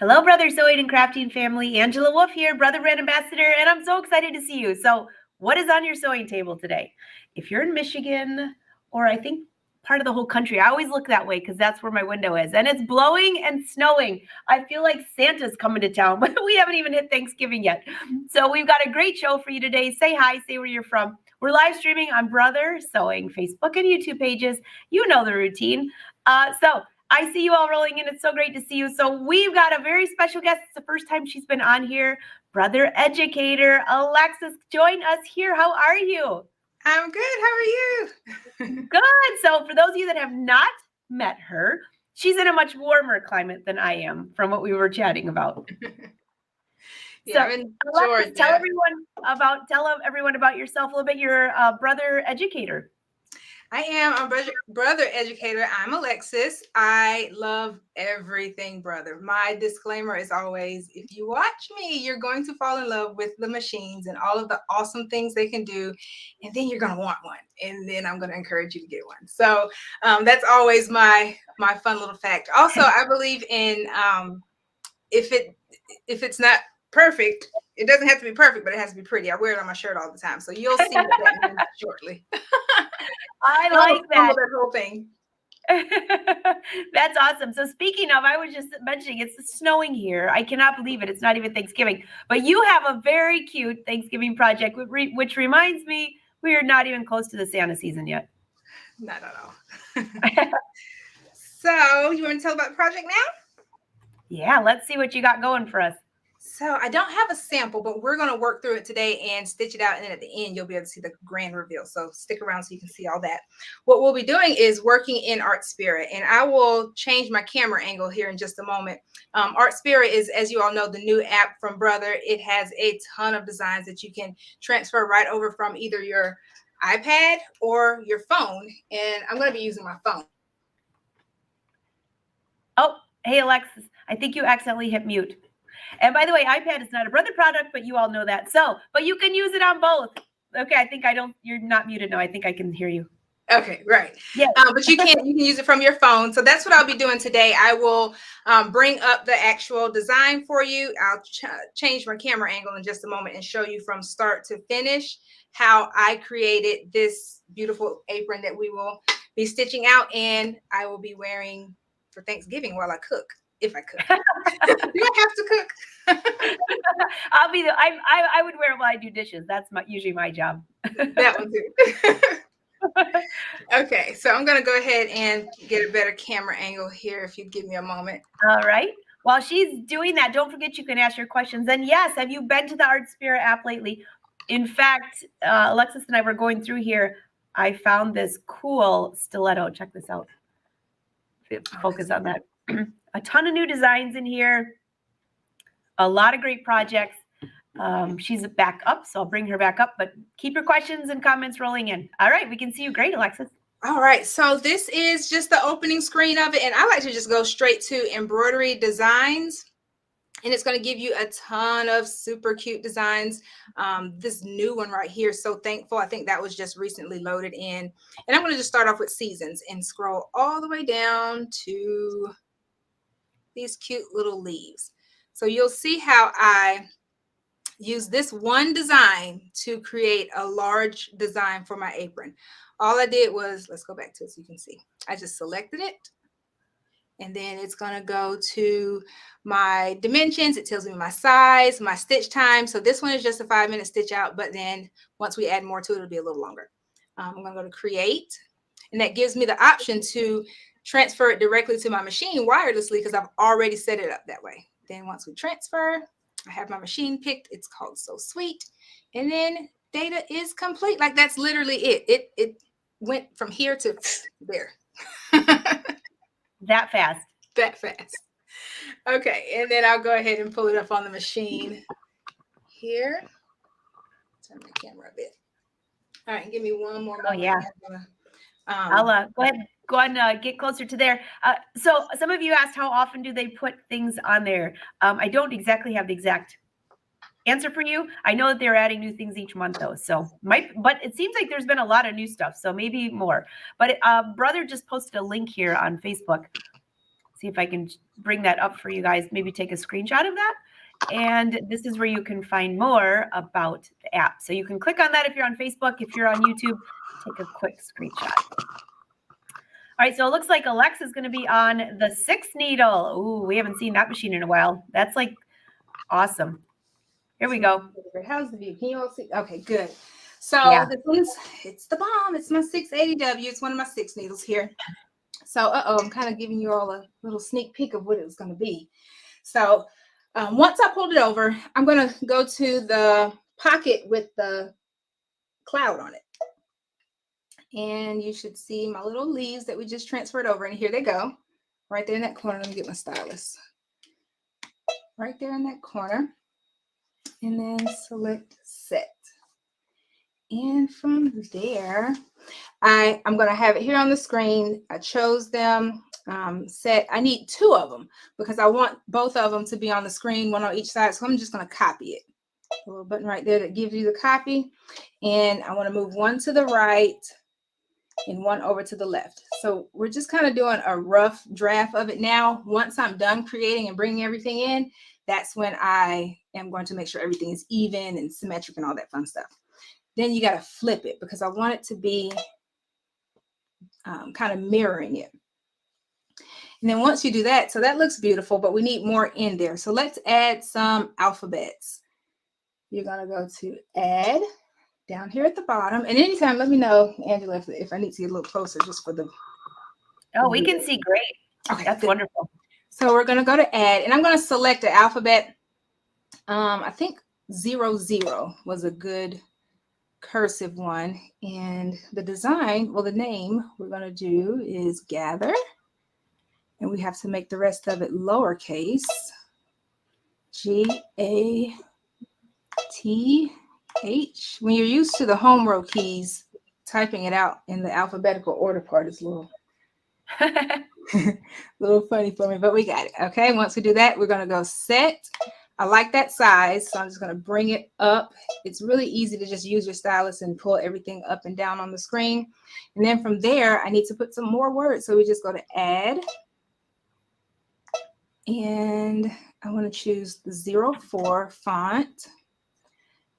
Hello, Brother Sewing and Crafting family. Angela Wolf here, Brother Brand Ambassador, and I'm so excited to see you. So what is on your sewing table today? If you're in Michigan, or I think part of the whole country, I always look that way because that's where my window is, and it's blowing and snowing. I feel like Santa's coming to town, but we haven't even hit Thanksgiving yet. So we've got a great show for you today. Say hi, say where you're from. We're live streaming on Brother Sewing Facebook and YouTube pages. You know the routine. So I see you all rolling in. It's so great to see you. So we've got a very special guest. It's the first time she's been on here. Brother Educator, Alexis, join us here. How are you? I'm good. How are you? Good. So for those of you that have not met her, she's in a much warmer climate than I am from what we were chatting about. Yeah, so I'm in Alexis, Georgia. tell everyone about yourself a little bit. You're a Brother Educator. I am a brother educator. I'm Alexis. I love everything brother. My disclaimer is always, if you watch me, you're going to fall in love with the machines and all of the awesome things they can do. And then you're going to want one. And then I'm going to encourage you to get one. So that's always my fun little fact. Also, I believe in if it's not perfect, it doesn't have to be perfect, but it has to be pretty. I wear it on my shirt all the time. So you'll see that means shortly. I like that. That whole thing. That's awesome. So speaking of, I was just mentioning it's snowing here. I cannot believe it. It's not even Thanksgiving. But you have a very cute Thanksgiving project, which reminds me we are not even close to the Santa season yet. Not at all. So you want to tell about the project now? Yeah, let's see what you got going for us. So I don't have a sample, but we're going to work through it today and stitch it out. And then at the end, you'll be able to see the grand reveal. So stick around so you can see all that. What we'll be doing is working in Artspira. And I will change my camera angle here in just a moment. Artspira is, as you all know, the new app from Brother. It has a ton of designs that you can transfer right over from either your iPad or your phone. And I'm going to be using my phone. Oh, hey, Alexis, I think you accidentally hit mute. And by the way, iPad is not a Brother product, but you all know that. So, but you can use it on both. Okay, I think you're not muted now. I think I can hear you. Okay, right. Yeah. But you can use it from your phone. So that's what I'll be doing today. I will bring up the actual design for you. I'll change my camera angle in just a moment and show you from start to finish how I created this beautiful apron that we will be stitching out, and I will be wearing for Thanksgiving while I cook. If I cook. Do I have to cook? I would wear it while I do dishes. That's usually my job. That one too. Okay, so I'm going to go ahead and get a better camera angle here if you'd give me a moment. All right. While she's doing that, don't forget you can ask your questions. And yes, have you been to the Artspira app lately? In fact, Alexis and I were going through here. I found this cool stiletto. Check this out. Focus on that. A ton of new designs in here. A lot of great projects. She's back up, so I'll bring her back up. But keep your questions and comments rolling in. All right, we can see you great, Alexis. All right, so this is just the opening screen of it, and I like to just go straight to embroidery designs. And it's going to give you a ton of super cute designs. This new one right here, So Thankful. I think that was just recently loaded in. And I'm going to just start off with seasons and scroll all the way down to these cute little leaves. So you'll see how I use this one design to create a large design for my apron. All I did was, let's go back to it so you can see. I just selected it. And then it's going to go to my dimensions. It tells me my size, my stitch time. So this one is just a 5-minute stitch out. But then once we add more to it, it'll be a little longer. I'm going to go to create. And that gives me the option to transfer it directly to my machine wirelessly because I've already set it up that way. Then once we transfer, I have my machine picked. It's called So Sweet. And then data is complete. Like that's literally it. It went from here to there. That fast. That fast. Okay, and then I'll go ahead and pull it up on the machine here. Turn my camera a bit. All right, give me one more moment. Oh, yeah. I'll go ahead and get closer to there. So some of you asked how often do they put things on there? I don't exactly have the exact answer for you. I know that they're adding new things each month though. So but it seems like there's been a lot of new stuff. So maybe more. But Brother just posted a link here on Facebook. see if I can bring that up for you guys, maybe take a screenshot of that. And this is where you can find more about the app. So you can click on that if you're on Facebook. If you're on YouTube, take a quick screenshot. All right, so it looks like Alexis is going to be on the 6 needle. Ooh, we haven't seen that machine in a while. That's like awesome. Here we go. How's the view? Can you all see? Okay, good. So this one's, it's the bomb. It's my 680W. It's one of my 6 needles here. So, I'm kind of giving you all a little sneak peek of what it was going to be. So, once I pulled it over, I'm going to go to the pocket with the cloud on it. And you should see my little leaves that we just transferred over. And here they go. Right there in that corner. Let me get my stylus. Right there in that corner. And then select set. And from there, I'm going to have it here on the screen. I chose them set. I need 2 of them because I want both of them to be on the screen, one on each side. So I'm just going to copy it. A little button right there that gives you the copy. And I want to move one to the right and one over to the left. So we're just kind of doing a rough draft of it now. Once I'm done creating and bringing everything in, that's when I am going to make sure everything is even and symmetric and all that fun stuff. Then you got to flip it because I want it to be kind of mirroring it. And then once you do that, so that looks beautiful, but we need more in there. So let's add some alphabets. You're going to go to add down here at the bottom. And anytime, let me know, Angela, if I need to get a little closer just for the. Oh, we can see great. Okay, that's wonderful. So we're going to go to add, and I'm going to select the alphabet. I think 00 was a good cursive one. And the design, well, the name we're going to do is gather. And we have to make the rest of it lowercase. GATH. When you're used to the home row keys, typing it out in the alphabetical order part is a little funny for me, but we got it. Okay, once we do that, we're going to go set. I like that size, so I'm just going to bring it up. It's really easy to just use your stylus and pull everything up and down on the screen. And then from there, I need to put some more words. So we just go to add. And I want to choose the 04 font.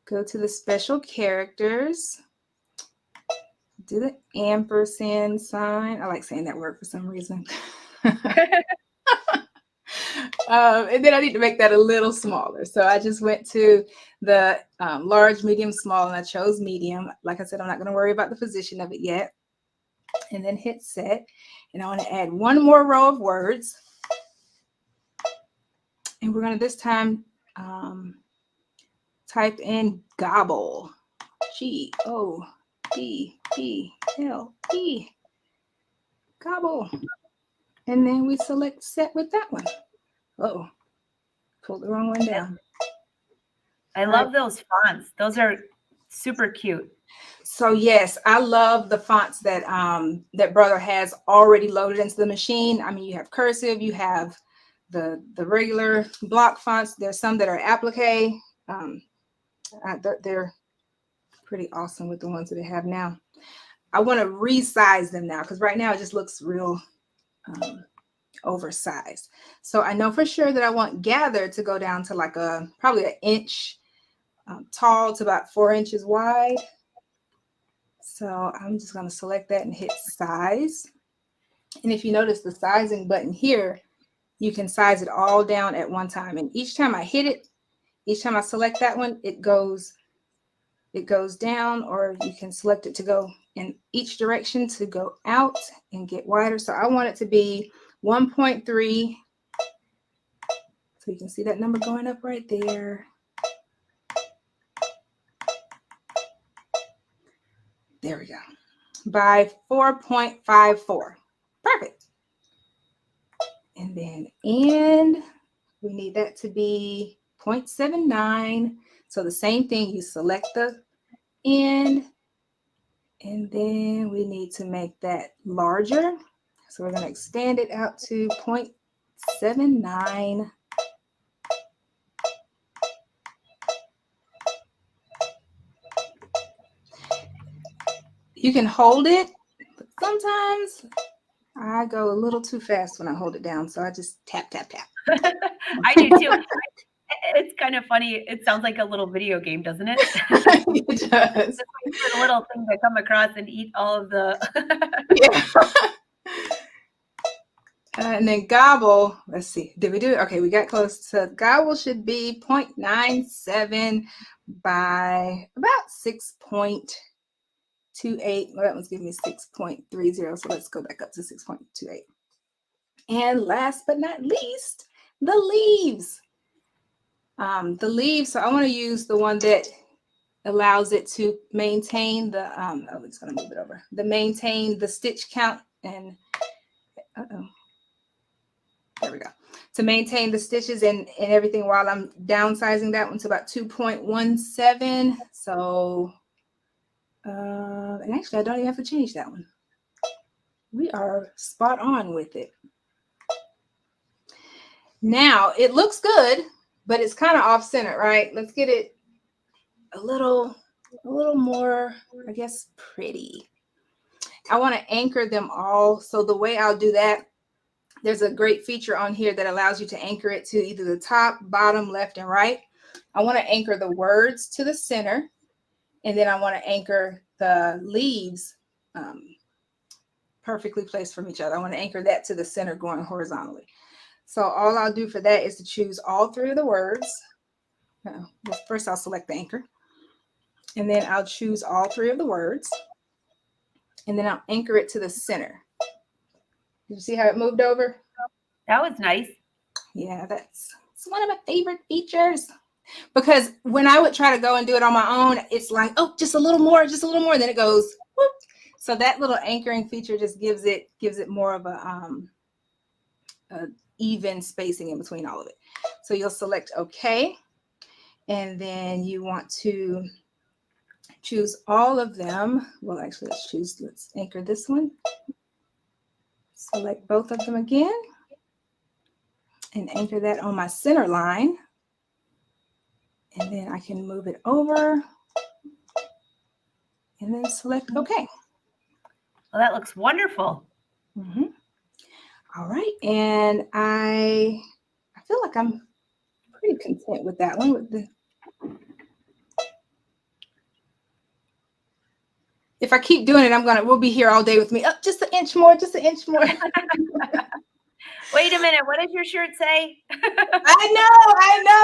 Go to the special characters. Do the ampersand sign. I like saying that word for some reason. And then I need to make that a little smaller. So I just went to the large, medium, small, and I chose medium. Like I said, I'm not going to worry about the position of it yet. And then hit set. And I want to add one more row of words. And we're going to this time type in gobble. G-O-B-B-L-E. Gobble. And then we select set with that one. Uh-oh. Pulled the wrong one down. I love those fonts. Those are super cute. So yes, I love the fonts that that Brother has already loaded into the machine. I mean, you have cursive, you have the regular block fonts. There's some that are applique. They're pretty awesome with the ones that they have now. I want to resize them now because right now it just looks real oversized. So I know for sure that I want gather to go down to like probably an inch tall to about 4 inches wide. So I'm just going to select that and hit size. And if you notice the sizing button here, you can size it all down at one time. And each time I hit it, each time I select that one, it goes down, or you can select it to go in each direction to go out and get wider. So I want it to be 1.3. So you can see that number going up right there. There we go. By 4.54. Perfect. And then we need that to be 0.79. So the same thing, you select the end, and then we need to make that larger. So we're going to expand it out to 0.79. You can hold it, but sometimes I go a little too fast when I hold it down, so I just tap, tap, tap. I do too. It's kind of funny. It sounds like a little video game, doesn't it? It does. Just wait for the little thing to come across and eat all of the. Yeah. And then gobble, let's see, did we do it? Okay, we got close. So gobble should be 0.97 by about 6.28. Well, that one's giving me 6.30, so let's go back up to 6.28. And last but not least, the leaves. The leaves, so I want to use the one that allows it to maintain the, oh, it's going to move it over, maintain the stitch count and, there we go. To maintain the stitches and everything while I'm downsizing that one to about 2.17. So, and actually I don't even have to change that one. We are spot on with it. Now it looks good, but it's kind of off center, right? Let's get it a little more, I guess, pretty. I want to anchor them all. So the way I'll do that, there's a great feature on here that allows you to anchor it to either the top, bottom, left, and right. I want to anchor the words to the center, and then I want to anchor the leaves perfectly placed from each other. I want to anchor that to the center going horizontally. So all I'll do for that is to choose all three of the words. Well, first I'll select the anchor, and then I'll choose all three of the words, and then I'll anchor it to the center. Did you see how it moved over? That was nice. Yeah, it's one of my favorite features, because when I would try to go and do it on my own, it's like, oh, just a little more, and then it goes whoop. So that little anchoring feature just gives it more of a even spacing in between all of it. So you'll select OK, and then you want to choose all of them. Well, actually, let's anchor this one. Select both of them again and anchor that on my center line. And then I can move it over and then select OK. Well, that looks wonderful. Mm-hmm. All right. And I feel like I'm pretty content with that one. If I keep doing it, we'll be here all day with me. Oh, just an inch more, just an inch more. Wait a minute. What does your shirt say? I know.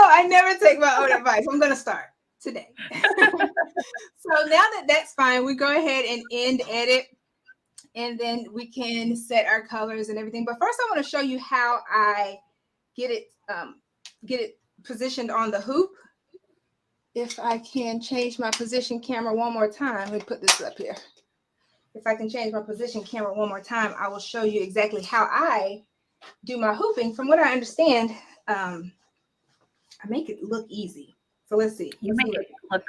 I never take my own advice. I'm going to start today. So now that that's fine, we go ahead and end edit, and then we can set our colors and everything. But first I want to show you how I get it positioned on the hoop. If I can change my position camera one more time, let me put this up here. If I can change my position camera one more time, I will show you exactly how I do my hooping. From what I understand, I make it look easy. So let's see. You make it look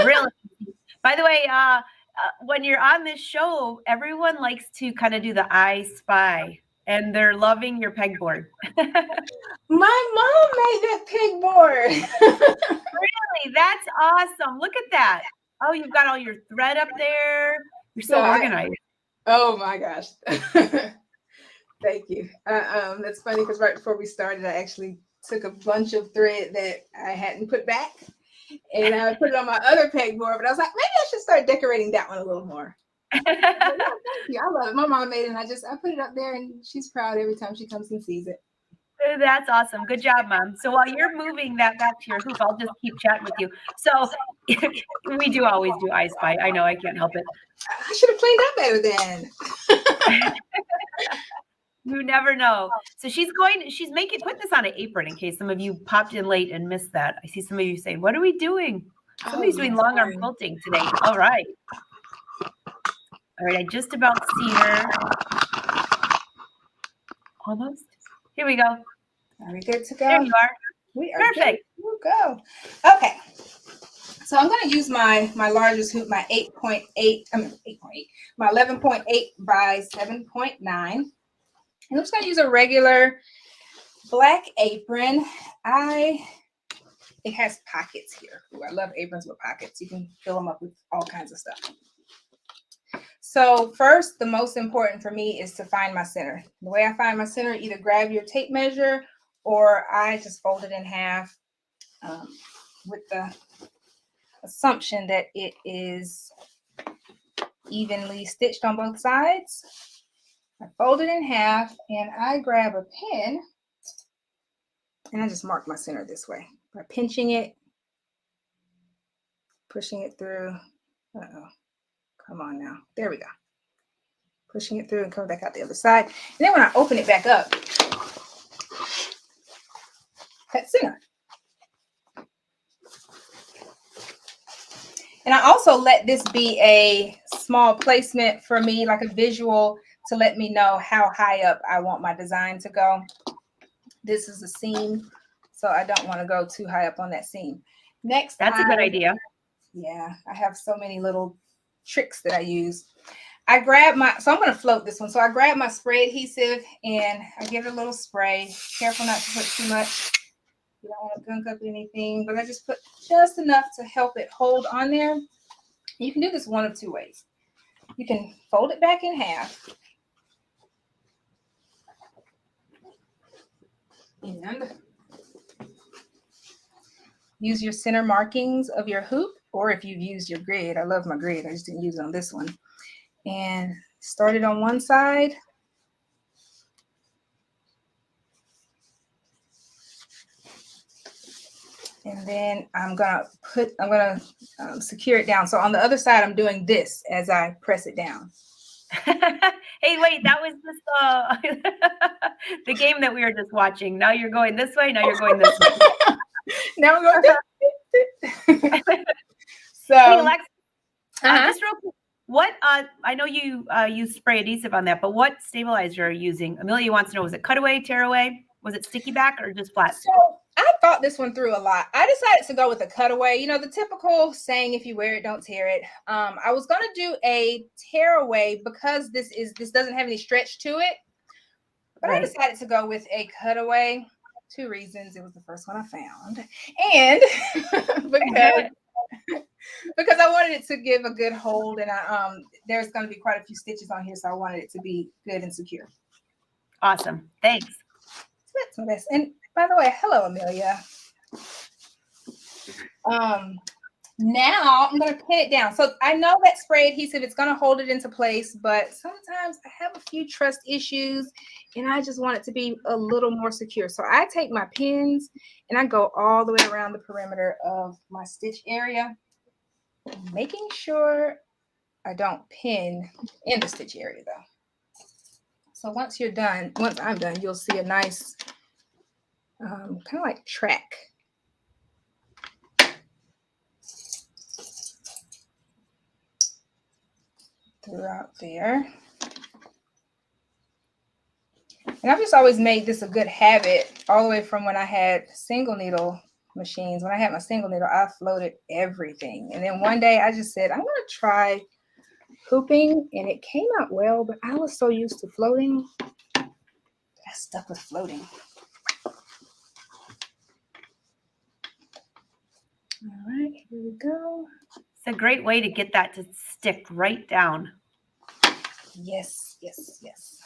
really easy. By the way, when you're on this show, everyone likes to kind of do the I Spy, and they're loving your pegboard. My mom made that pegboard. Really? That's awesome. Look at that. Oh, you've got all your thread up there. You're so organized. Oh my gosh. Thank you. That's funny because right before we started, I actually took a bunch of thread that I hadn't put back, and I put it on my other pegboard, but I was like, maybe I should start decorating that one a little more. But no, thank you. I love it. My mom made it, and I put it up there, and she's proud every time she comes and sees it. That's awesome. Good job, Mom. So while you're moving that back to your hoop, I'll just keep chatting with you. So we do always do I Spy. I know, I can't help it. I should have played that better then. You never know. So she's put this on an apron in case some of you popped in late and missed that. I see some of you saying, what are we doing? Somebody's doing long arm quilting today. All right. All right, I just about see her. Almost. Here we go. Are we good to go? There you are. We are perfect. We'll go. Okay. So I'm going to use my largest hoop, my 11.8 by 7.9. And I'm just going to use a regular black apron. It has pockets here. Ooh, I love aprons with pockets. You can fill them up with all kinds of stuff. So first, the most important for me is to find my center. The way I find my center, either grab your tape measure or I just fold it in half with the assumption that it is evenly stitched on both sides. I fold it in half and I grab a pen and I just mark my center this way by pinching it, pushing it through. Uh-oh, come on now. There we go. Pushing it through and coming back out the other side. And then when I open it back up, that center. And I also let this be a small placement for me, like a visual to let me know how high up I want my design to go. This is a seam, so I don't want to go too high up on that seam. Next, that's a good idea. Yeah, I have so many little tricks that I use. I grab so I'm going to float this one. So I grab my spray adhesive and I give it a little spray. Careful not to put too much. You don't want to gunk up anything, but I just put just enough to help it hold on there. You can do this one of two ways. You can fold it back in half. And use your center markings of your hoop, or if you've used your grid. I love my grid. I just didn't use it on this one. And start it on one side. And then I'm gonna secure it down. So on the other side, I'm doing this as I press it down. Hey, wait, that was just the game that we were just watching. Now you're going this way. Now you're going this way. Now I'm going this. So, hey, Alexis, just real quick, what I know you use spray adhesive on that, but what stabilizer are you using? Amelia wants to know: was it cutaway, tearaway? Was it sticky back or just flat? So I thought this one through a lot. I decided to go with a cutaway. You know, the typical saying, if you wear it, don't tear it. I was going to do a tearaway because this doesn't have any stretch to it. But right. I decided to go with a cutaway. 2 reasons. It was the first one I found. And because I wanted it to give a good hold, and there's going to be quite a few stitches on here, so I wanted it to be good and secure. Awesome. Thanks. And by the way, hello, Amelia. Now I'm going to pin it down. So I know that spray adhesive, it's going to hold it into place, but sometimes I have a few trust issues and I just want it to be a little more secure. So I take my pins and I go all the way around the perimeter of my stitch area, making sure I don't pin in the stitch area though. So once I'm done, you'll see a nice kind of like track. Throughout there. And I've just always made this a good habit all the way from when I had single needle machines. When I had my single needle, I floated everything. And then one day I just said, I'm going to try hooping, and it came out well, but I was so used to floating that I stuck with floating. All right, here we go. It's a great way to get that to stick right down. Yes, yes, yes.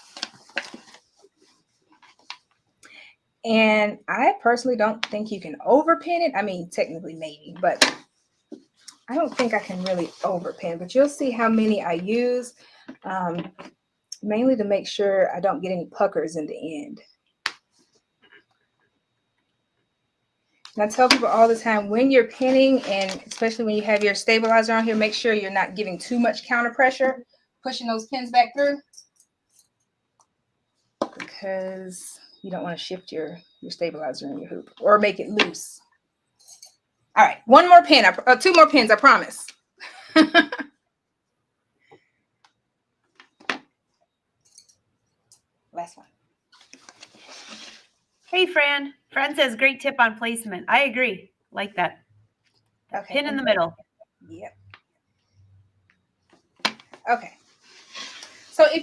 And I personally don't think you can overpin it. I mean, technically maybe, but I don't think I can really overpin. But you'll see how many I use, mainly to make sure I don't get any puckers in the end. And I tell people all the time, when you're pinning, and especially when you have your stabilizer on here, make sure you're not giving too much counter pressure, pushing those pins back through, because you don't want to shift your stabilizer in your hoop or make it loose. All right, one more pin, 2 more pins, I promise. Last one. Hey, Fran. Fran says, great tip on placement. I agree. Like that. Okay. Pin in the middle. Yep. Okay.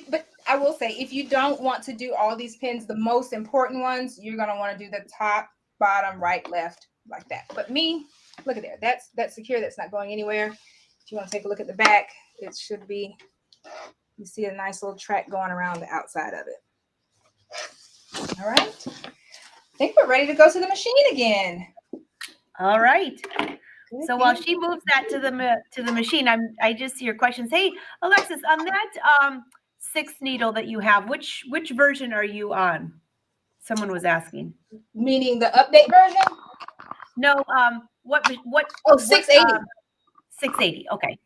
But I will say, if you don't want to do all these pins, the most important ones, you're going to want to do the top, bottom, right, left, like that. But me, look at there. That's secure. That's not going anywhere. If you want to take a look at the back, it should be You see a nice little track going around the outside of it. All right. I think we're ready to go to the machine again. All right. So while she moves that to the machine, I just see your questions. Hey, Alexis, on that 6 needle that you have, which version are you on? Someone was asking. Meaning the update version? No, what? Oh, 680. 680. Okay.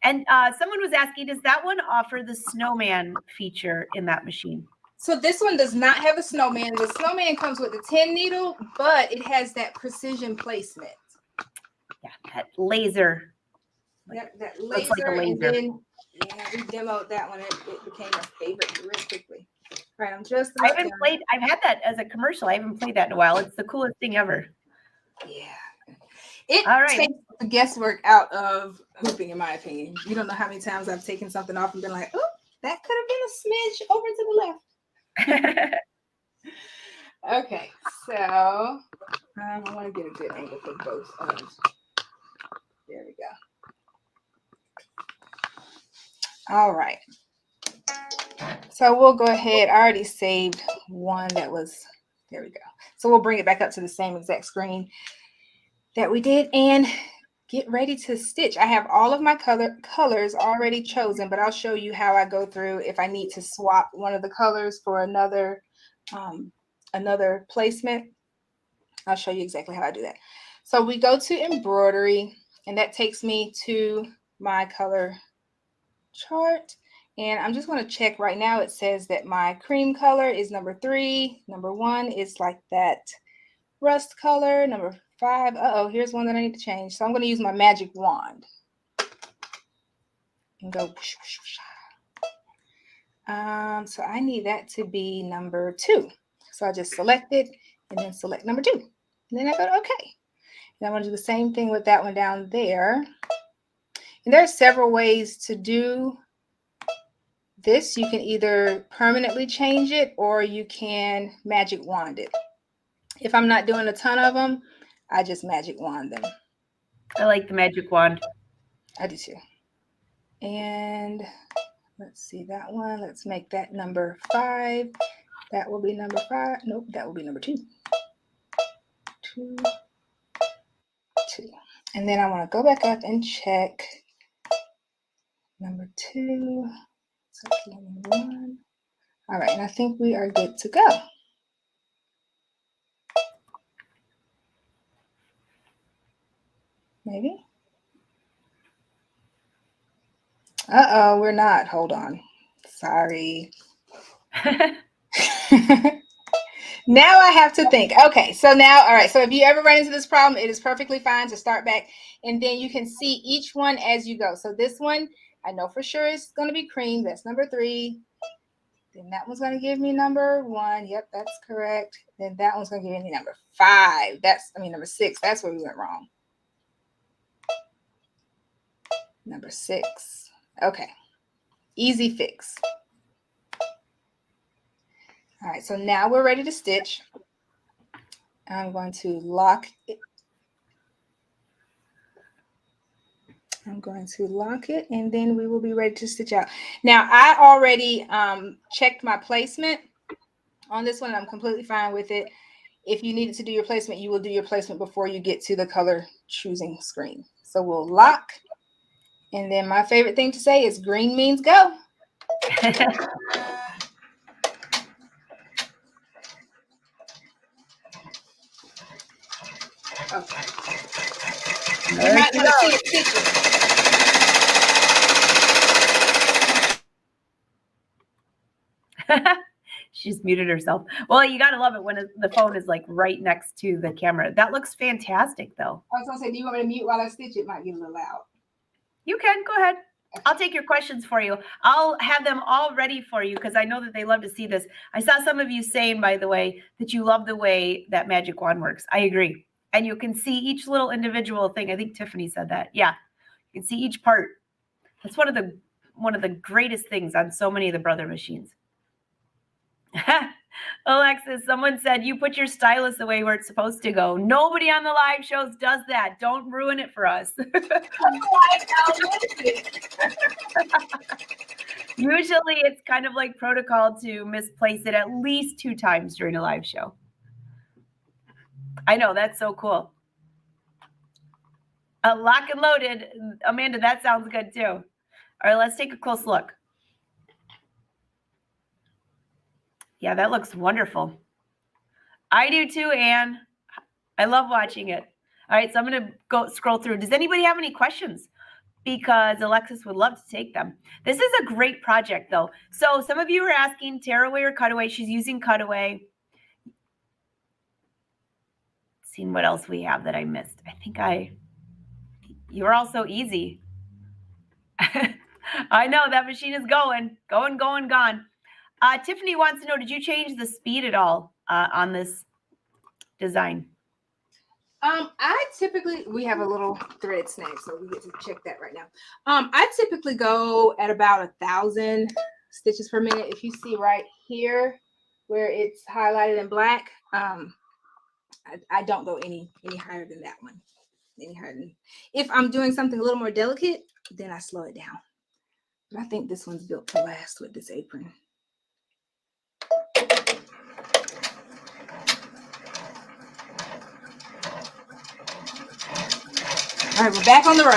And someone was asking, does that one offer the snowman feature in that machine? So this one does not have a snowman. The snowman comes with the 10 needle, but it has that precision placement. Yeah, that laser. Yep, that Looks laser. like a laser. And then, yeah, we demoed that one. It became a favorite real quickly. All right, I'm just. I've had that as a commercial. I haven't played that in a while. It's the coolest thing ever. Yeah. It All right. takes the guesswork out of hooping, in my opinion. You don't know how many times I've taken something off and been like, oh, that could have been a smidge over to the left. Okay, so I want to get a good angle for both arms. There we go. All right. So we'll go ahead. I already saved one that was, there we go. So we'll bring it back up to the same exact screen that we did and get ready to stitch. I have all of my colors already chosen, but I'll show you how I go through if I need to swap one of the colors for another placement. I'll show you exactly how I do that. So we go to embroidery, and that takes me to my color chart. And I'm just going to check right now. It says that my cream color is number 3. Number 1 is like that rust color. Number 5. Uh-oh, here's one that I need to change. So I'm going to use my magic wand and go. So I need that to be number 2. So I just select it and then select number 2. And then I go to OK. And I'm going to do the same thing with that one down there. And there are several ways to do this. You can either permanently change it or you can magic wand it. If I'm not doing a ton of them, I just magic wand them. I like the magic wand. I do too. And let's see that one. Let's make that number 5. That will be number 5. Nope, that will be number 2. 2, 2. And then I want to go back up and check number 2. So number 1. All right, and I think we are good to go. Maybe. Uh-oh, we're not. Hold on. Sorry. Now I have to think. Okay, so now, all right, so if you ever run into this problem, it is perfectly fine to start back, and then you can see each one as you go. So this one, I know for sure it's going to be cream. That's number 3. Then that one's going to give me number 1. Yep, that's correct. Then that one's going to give me number 5. Number 6. That's where we went wrong. Number 6. Okay. Easy fix. All right, so now we're ready to stitch. I'm going to lock it. And then we will be ready to stitch out. Now, I already checked my placement on this one. I'm completely fine with it. If you needed to do your placement, you will do your placement before you get to the color choosing screen. So we'll lock. And then my favorite thing to say is green means go. Okay. You might want to see it stitching. She's muted herself. Well, you got to love it when the phone is like right next to the camera. That looks fantastic, though. I was going to say, do you want me to mute while I stitch? It might get a little loud. You can. Go ahead. I'll take your questions for you. I'll have them all ready for you because I know that they love to see this. I saw some of you saying, by the way, that you love the way that magic wand works. I agree. And you can see each little individual thing. I think Tiffany said that. Yeah, you can see each part. That's one of the greatest things on so many of the Brother machines. Alexis, someone said you put your stylus away where it's supposed to go. Nobody on the live shows does that. Don't ruin it for us. Usually it's kind of like protocol to misplace it at least 2 times during a live show. I know, that's so cool. Lock and loaded. Amanda, that sounds good too. All right, let's take a close look. Yeah, that looks wonderful. I do too, Anne. I love watching it. All right, so I'm going to go scroll through. Does anybody have any questions? Because Alexis would love to take them. This is a great project, though. So some of you are asking tearaway or cutaway. She's using cutaway. Seeing what else we have that I missed. I think you're all so easy. I know that machine is going. Gone. Tiffany wants to know, did you change the speed at all on this design? We have a little thread snag, so we get to check that right now. I typically go at about 1,000 stitches per minute. If you see right here where it's highlighted in black, I don't go any higher than that one. If I'm doing something a little more delicate, then I slow it down. But I think this one's built to last with this apron. All right, we're back on the road.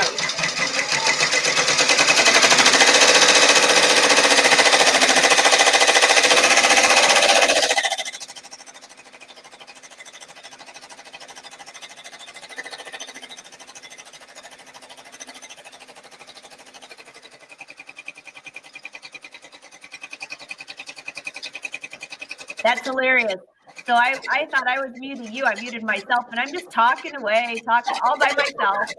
That's hilarious. So I thought I was muting you. I muted myself, and I'm just talking away, talking all by myself.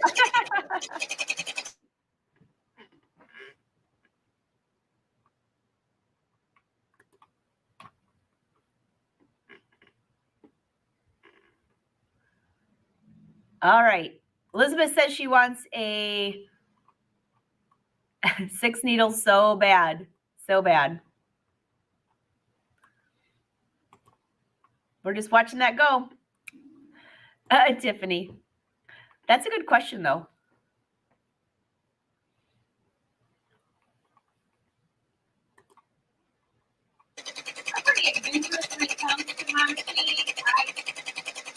All right. Elizabeth says she wants a 6 needles so bad. So bad. We're just watching that go. Tiffany. That's a good question, though. I'm pretty adventurous when it comes to my machine.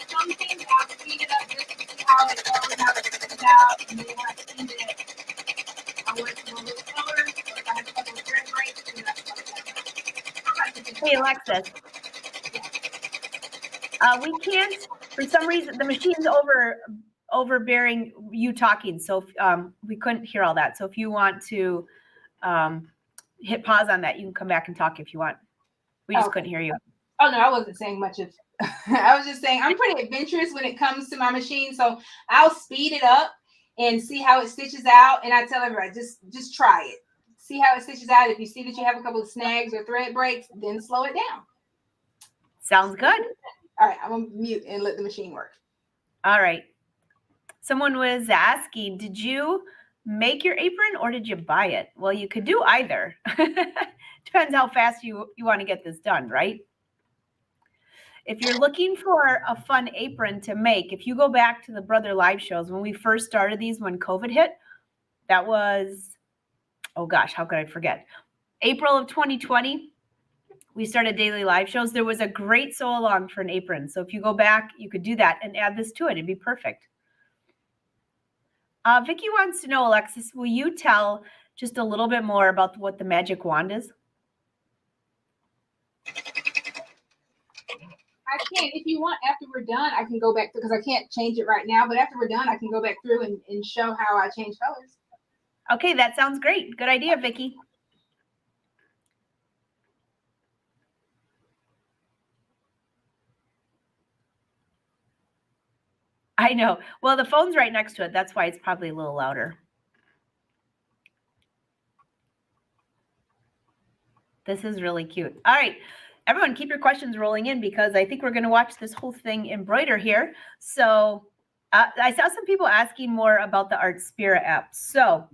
Some things I'll speed it up just to see how it goes, how it comes out, and then when I speed it, I work a little slower. So if I have a couple of thread breaks, then that's what I do. Hey, Alexis. We can't, for some reason, the machine's overbearing you talking, so we couldn't hear all that. So if you want to hit pause on that, you can come back and talk if you want. We just couldn't hear you. Oh, no, I wasn't saying much of I was just saying I'm pretty adventurous when it comes to my machine, so I'll speed it up and see how it stitches out, and I tell everybody, just try it. See how it stitches out. If you see that you have a couple of snags or thread breaks, then slow it down. Sounds good. All right, I'm going to mute and let the machine work. All right. Someone was asking, did you make your apron or did you buy it? Well, you could do either. Depends how fast you want to get this done, right? If you're looking for a fun apron to make, if you go back to the Brother Live shows, when we first started these, when COVID hit, that was, oh gosh, how could I forget? April of 2020. We started daily live shows. There was a great sew along for an apron. So if you go back, you could do that and add this to it. It'd be perfect. Vicki wants to know, Alexis, will you tell just a little bit more about what the magic wand is? I can. If you want, after we're done, I can go back because I can't change it right now. But after we're done, I can go back through and show how I change colors. Okay, that sounds great. Good idea, Vicki. I know. Well, the phone's right next to it. That's why it's probably a little louder. This is really cute. All right. Everyone, keep your questions rolling in because I think we're going to watch this whole thing embroider here. So I saw some people asking more about the Artspira app. So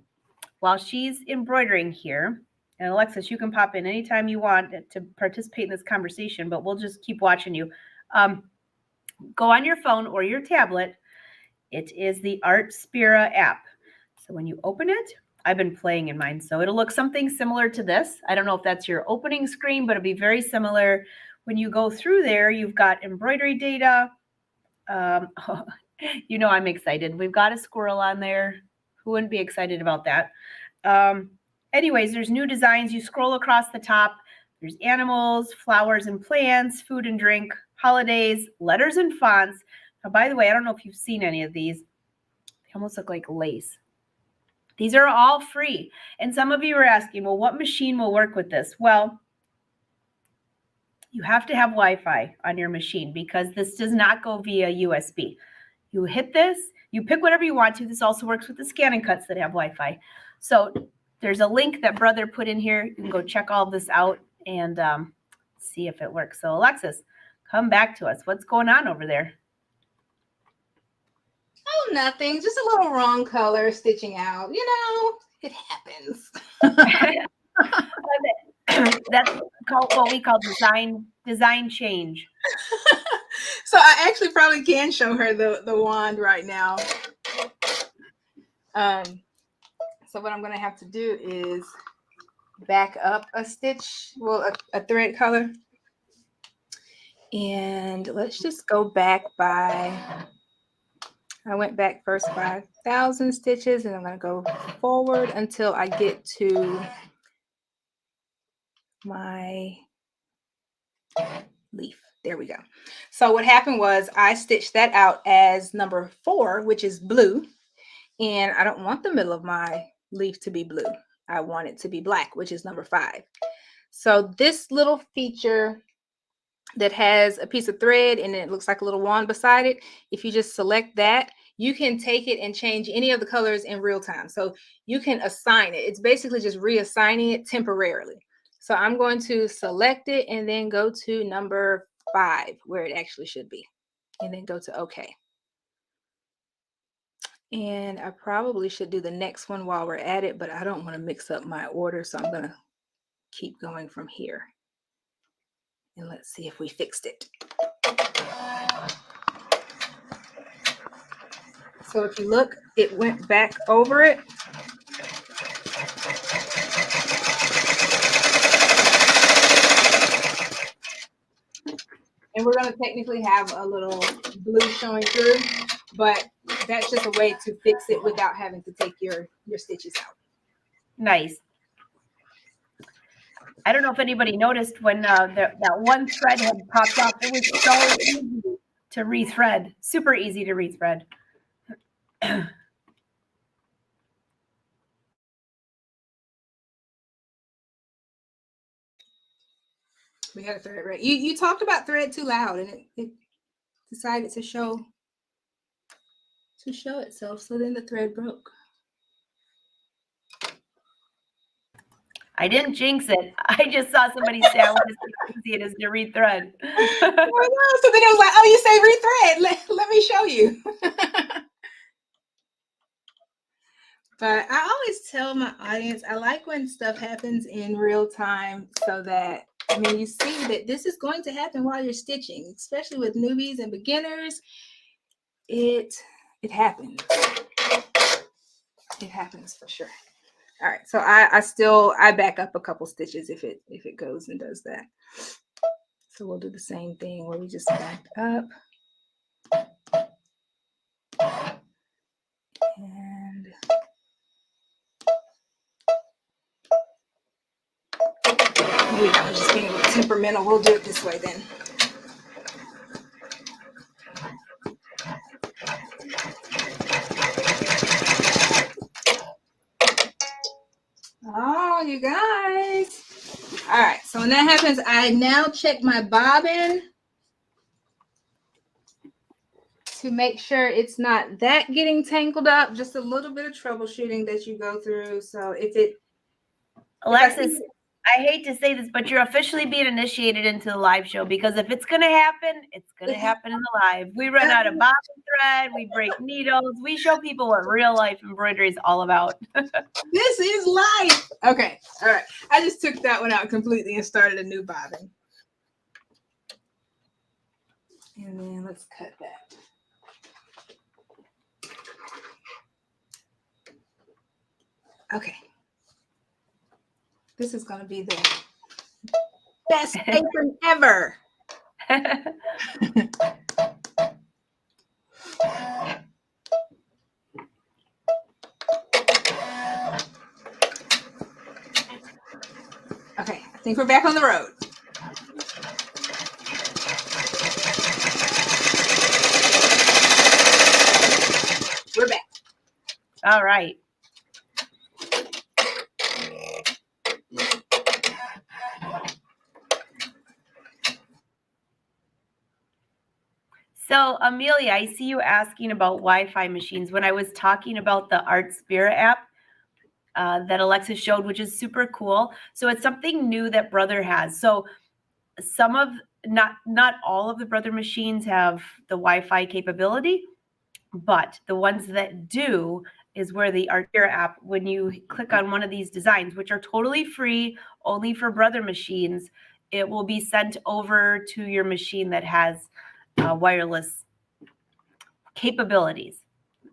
while she's embroidering here, and Alexis, you can pop in anytime you want to participate in this conversation, but we'll just keep watching you. Go on your phone or your tablet. It is the Artspira app. So when you open it, I've been playing in mine. So it'll look something similar to this. I don't know if that's your opening screen, but it'll be very similar. When you go through there, you've got embroidery data. You know I'm excited. We've got a squirrel on there. Who wouldn't be excited about that? Anyways, there's new designs. You scroll across the top. There's animals, flowers and plants, food and drink, holidays, letters and fonts. Now, by the way, I don't know if you've seen any of these. They almost look like lace. These are all free. And some of you are asking, well, what machine will work with this? Well, you have to have Wi-Fi on your machine because this does not go via USB. You hit this, you pick whatever you want to. This also works with the scan and cuts that have Wi-Fi. So there's a link that brother put in here. You can go check all of this out and see if it works. So Alexis, come back to us. What's going on over there? Oh, nothing. Just a little wrong color stitching out. You know, it happens. That's called what we call design change. So I actually probably can show her the wand right now. So what I'm going to have to do is back up a stitch, well, a thread color. And let's just go back by, I went back first by 1,000 stitches, and I'm going to go forward until I get to my leaf. There we go. So what happened was I stitched that out as number 4, which is blue. And I don't want the middle of my leaf to be blue. I want it to be black, which is number 5. So this little feature that has a piece of thread and it looks like a little wand beside it, if you just select that, you can take it and change any of the colors in real time. So you can assign it. It's basically just reassigning it temporarily. So I'm going to select it and then go to number 5, where it actually should be, and then go to OK. And I probably should do the next one while we're at it, but I don't want to mix up my order, so I'm going to keep going from here. And let's see if we fixed it. So if you look, it went back over it. And we're going to technically have a little blue showing through, but that's just a way to fix it without having to take your stitches out. Nice. I don't know if anybody noticed when that one thread had popped off. It was so easy to rethread. Super easy to rethread. We got a thread right. You talked about thread too loud, and it decided to show itself. So then the thread broke. I didn't jinx it. I just saw somebody say I want to see how easy it is to rethread. So then it was like, oh, you say rethread. Let me show you. But I always tell my audience, I like when stuff happens in real time, so that, I mean, you see that this is going to happen while you're stitching, especially with newbies and beginners. It happens. It happens for sure. All right, so I back up a couple stitches if it goes and does that. So we'll do the same thing where we just back up. And maybe I'm just being a little temperamental. We'll do it this way then. Oh, you guys. All right, so when that happens, I now check my bobbin to make sure it's not that getting tangled up. Just a little bit of troubleshooting that you go through. So if it... Alexis, I hate to say this, but you're officially being initiated into the live show, because if it's going to happen, it's going to happen in the live. We run out of bobbin thread, we break needles, we show people what real life embroidery is all about. This is life. Okay, all right. I just took that one out completely and started a new bobbin. And then let's cut that. Okay. This is going to be the best apron ever. Okay, I think we're back on the road. We're back. All right. So Amelia, I see you asking about Wi-Fi machines. When I was talking about the Artspira app that Alexis showed, which is super cool. So it's something new that Brother has. So some of, not all of the Brother machines have the Wi-Fi capability, but the ones that do is where the Artspira app, when you click on one of these designs, which are totally free, only for Brother machines, it will be sent over to your machine that has wireless capabilities.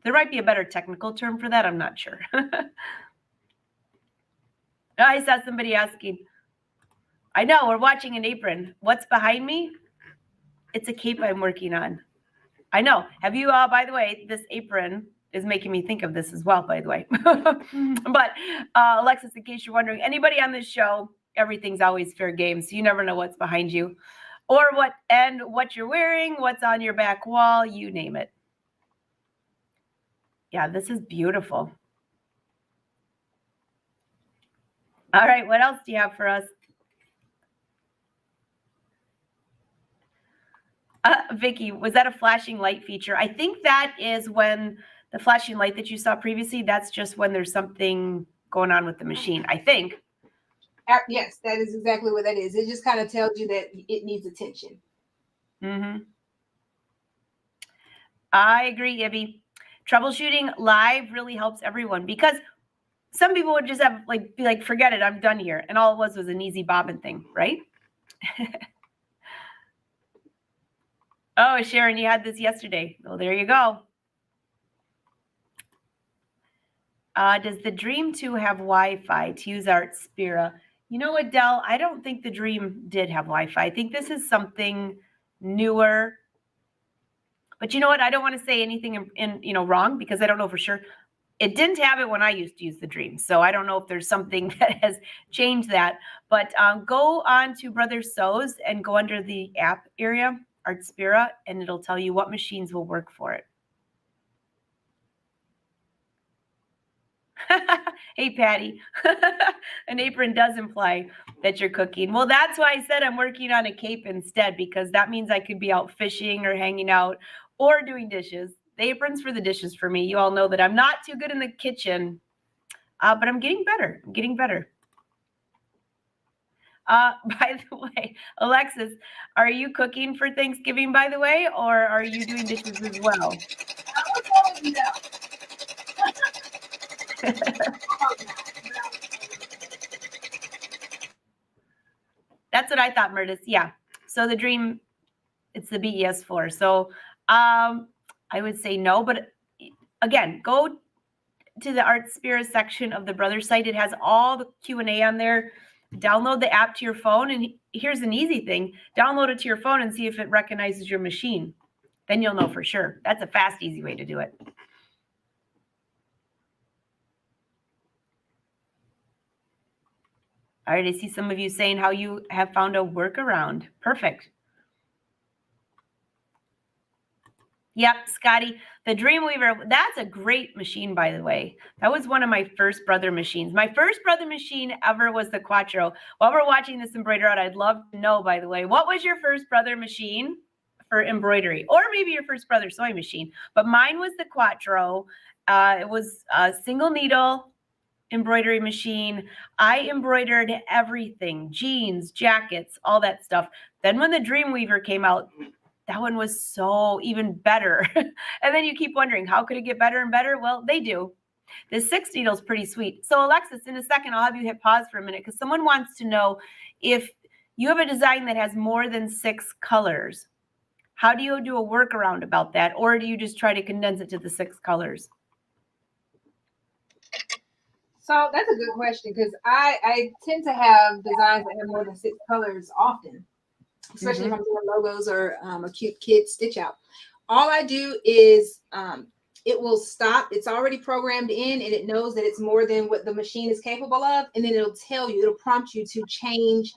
There might be a better technical term for that. I'm not sure. I saw somebody asking, I know, we're watching an apron. What's behind me? It's a cape I'm working on. I know. Have you, by the way, this apron is making me think of this as well, by the way. But Alexis, in case you're wondering, anybody on this show, everything's always fair game. So you never know what's behind you or what you're wearing, what's on your back wall, you name it. Yeah, this is beautiful. All right, what else do you have for us? Vicky, was that a flashing light feature? I think that is when the flashing light that you saw previously, that's just when there's something going on with the machine, I think. Yes, that is exactly what that is. It just kind of tells you that it needs attention. Mm-hmm. I agree, Ibby. Troubleshooting live really helps everyone because some people would just have be like, forget it, I'm done here. And all it was an easy bobbin thing, right? Oh, Sharon, you had this yesterday. Well, there you go. Does the Dream 2 have Wi-Fi to use Artspira? You know, Adele, I don't think the Dream did have Wi-Fi. I think this is something newer. But you know what? I don't want to say anything wrong because I don't know for sure. It didn't have it when I used to use the Dream. So I don't know if there's something that has changed that. But go on to Brother Sews and go under the app area, Artspira, and it'll tell you what machines will work for it. Hey, Patty, an apron does imply that you're cooking. Well, that's why I said I'm working on a cape instead, because that means I could be out fishing or hanging out or doing dishes. The apron's for the dishes for me. You all know that I'm not too good in the kitchen, but I'm getting better. I'm getting better. By the way, Alexis, are you cooking for Thanksgiving, by the way, or are you doing dishes as well? That's what I thought, Murtis. Yeah. So the Dream, it's the BES4. So I would say no, but again, go to the Artspira section of the Brother site. It has all the Q&A on there. Download the app to your phone, and here's an easy thing. Download it to your phone and see if it recognizes your machine. Then you'll know for sure. That's a fast, easy way to do it. All right, I see some of you saying how you have found a workaround. Perfect. Yep, Scotty, the Dreamweaver, that's a great machine, by the way. That was one of my first Brother machines. My first Brother machine ever was the Quattro. While we're watching this embroider out, I'd love to know, by the way, what was your first Brother machine for embroidery? Or maybe your first Brother sewing machine. But mine was the Quattro. It was a single needle embroidery machine. I embroidered everything, jeans, jackets, all that stuff. Then when the Dreamweaver came out, that one was so even better. And then you keep wondering, how could it get better and better? Well, they do. The 6 needle is pretty sweet. So Alexis, in a second, I'll have you hit pause for a minute because someone wants to know if you have a design that has more than 6 colors, how do you do a workaround about that? Or do you just try to condense it to the 6 colors? So that's a good question because I tend to have designs that have more than 6 colors often, especially if I'm doing logos or a cute kid stitch out. All I do is it will stop. It's already programmed in and it knows that it's more than what the machine is capable of. And then it'll tell you, it'll prompt you to change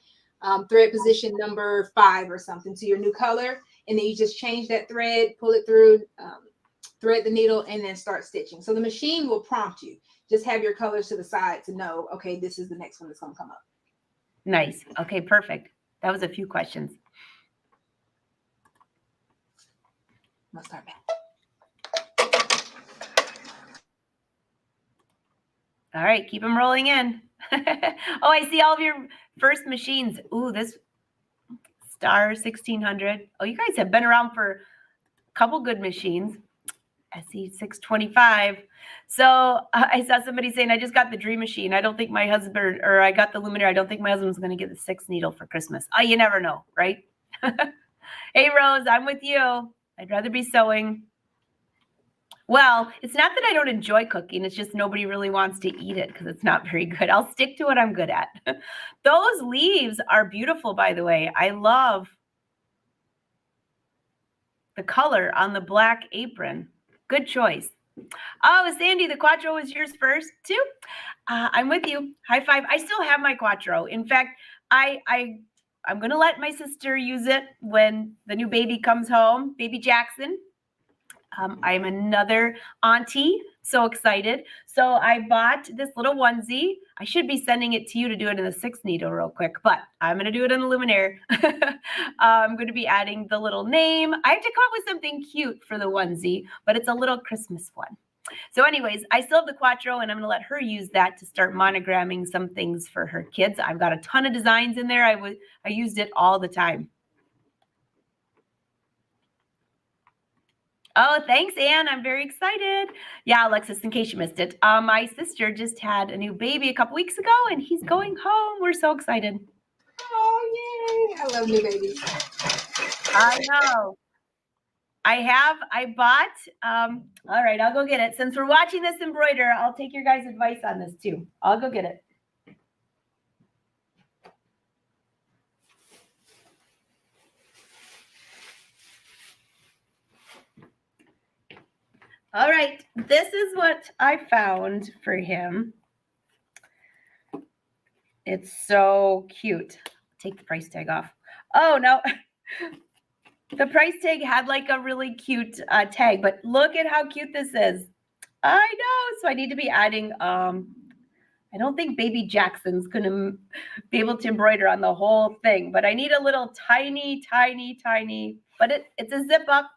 thread position number 5 or something to your new color. And then you just change that thread, pull it through, thread the needle, and then start stitching. So the machine will prompt you. Just have your colors to the side to know, okay, this is the next one that's going to come up. Nice. Okay, perfect. That was a few questions. Let's start back. All right, keep them rolling in. Oh, I see all of your first machines. Ooh, this Star 1600. Oh, you guys have been around for a couple good machines. SE 625. So I saw somebody saying, I just got the Dream Machine. I don't think my husband, or I got the Luminaire. I don't think my husband's going to get the 6 needle for Christmas. Oh, you never know, right? Hey, Rose, I'm with you. I'd rather be sewing. Well, it's not that I don't enjoy cooking. It's just nobody really wants to eat it because it's not very good. I'll stick to what I'm good at. Those leaves are beautiful, by the way. I love the color on the black apron. Good choice. Oh, Sandy, the Quattro was yours first too. I'm with you. High five. I still have my Quattro. In fact, I'm going to let my sister use it when the new baby comes home, baby Jackson. I'm another auntie, so excited. So I bought this little onesie. I should be sending it to you to do it in the 6 needle real quick, but I'm going to do it in the Luminaire. I'm going to be adding the little name. I have to come up with something cute for the onesie, but it's a little Christmas one. So anyways, I still have the Quattro, and I'm going to let her use that to start monogramming some things for her kids. I've got a ton of designs in there. I used it all the time. Oh, thanks, Anne. I'm very excited. Yeah, Alexis, in case you missed it, my sister just had a new baby a couple weeks ago, and he's going home. We're so excited. Oh, yay. I love new babies. I know. I bought, all right, I'll go get it. Since we're watching this Embroider, I'll take your guys' advice on this too. I'll go get it. All right, this is what I found for him. It's so cute. Take the price tag off. Oh, no. The price tag had like a really cute tag, but look at how cute this is. I know. So I need to be adding, I don't think baby Jackson's going to be able to embroider on the whole thing, but I need a little tiny, but it's a zip up.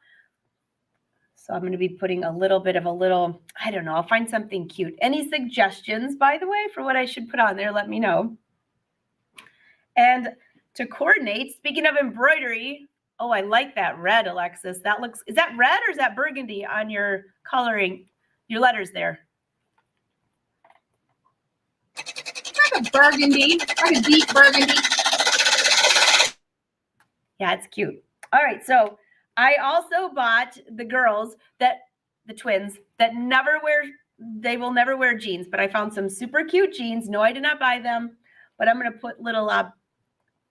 So I'm going to be putting a little bit of I don't know, I'll find something cute. Any suggestions, by the way, for what I should put on there, let me know. And to coordinate, speaking of embroidery, oh, I like that red, Alexis. Is that red or is that burgundy on your coloring, your letters there? Like a burgundy, like a deep burgundy. Yeah, it's cute. All right, so I also bought the girls the twins that they will never wear jeans, but I found some super cute jeans. No, I did not buy them, but I'm going to put little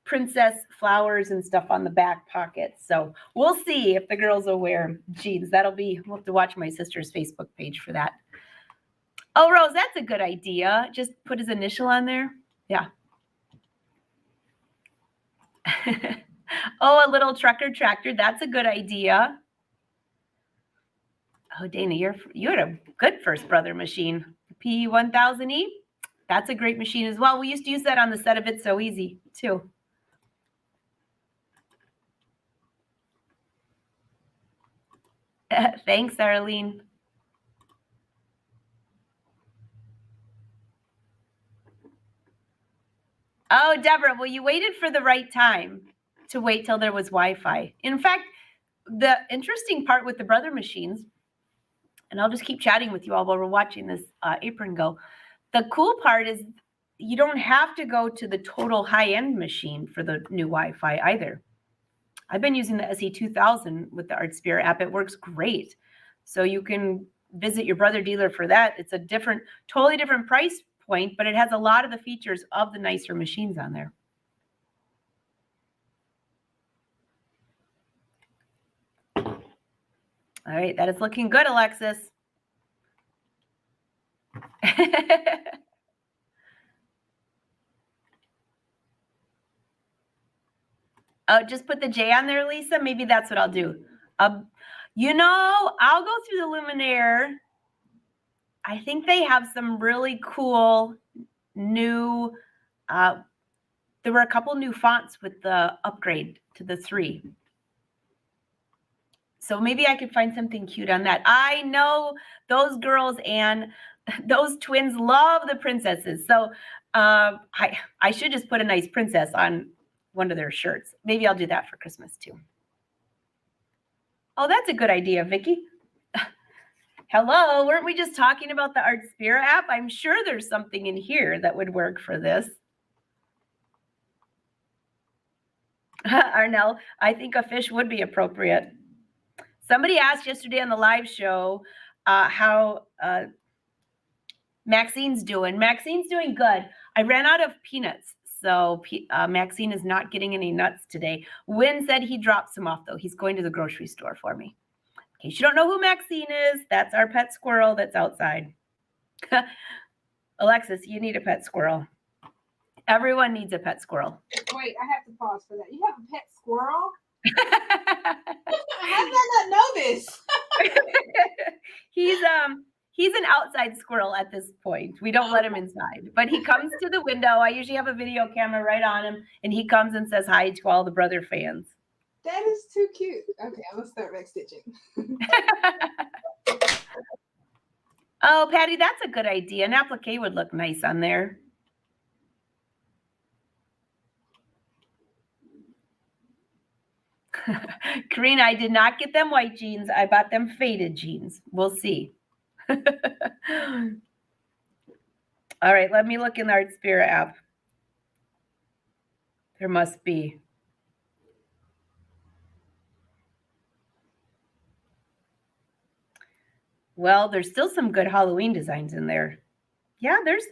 princess flowers and stuff on the back pockets. So we'll see if the girls will wear jeans. We'll have to watch my sister's Facebook page for that. Oh, Rose, that's a good idea. Just put his initial on there. Yeah. Oh, a little trucker tractor. That's a good idea. Oh, Dana, you had a good first brother machine. P1000E. That's a great machine as well. We used to use that on the set of It's So Easy too. Thanks, Arlene. Oh, Deborah, well, you waited for the right time to wait till there was Wi-Fi. In fact, the interesting part with the brother machines, and I'll just keep chatting with you all while we're watching this apron go. The cool part is you don't have to go to the total high-end machine for the new Wi-Fi either. I've been using the SE2000 with the Artspira app. It works great. So you can visit your brother dealer for that. It's a totally different price point, but it has a lot of the features of the nicer machines on there. All right, that is looking good, Alexis. Oh, just put the J on there, Lisa. Maybe that's what I'll do. You know, I'll go through the Luminaire. I think they have some really cool new, there were a couple new fonts with the upgrade to the 3. So maybe I could find something cute on that. I know those girls and those twins love the princesses. So I should just put a nice princess on one of their shirts. Maybe I'll do that for Christmas too. Oh, that's a good idea, Vicki. Hello, weren't we just talking about the Artspira app? I'm sure there's something in here that would work for this. Arnell, I think a fish would be appropriate. Somebody asked yesterday on the live show how Maxine's doing. Maxine's doing good. I ran out of peanuts, so Maxine is not getting any nuts today. Wynn said he dropped some off, though. He's going to the grocery store for me. In case you don't know who Maxine is, that's our pet squirrel that's outside. Alexis, you need a pet squirrel. Everyone needs a pet squirrel. Wait, I have to pause for that. You have a pet squirrel? How did I not know this? He's an outside squirrel at this point. We don't let him inside, but he comes to the window. I usually have a video camera right on him, and he comes and says hi to all the brother fans. That is too cute. Okay, I'm gonna start back stitching. Oh, Patty, that's a good idea. An applique would look nice on there. Karina, I did not get them white jeans. I bought them faded jeans. We'll see. All right, let me look in the Artspira app. There must be. Well, there's still some good Halloween designs in there. Yeah, there's,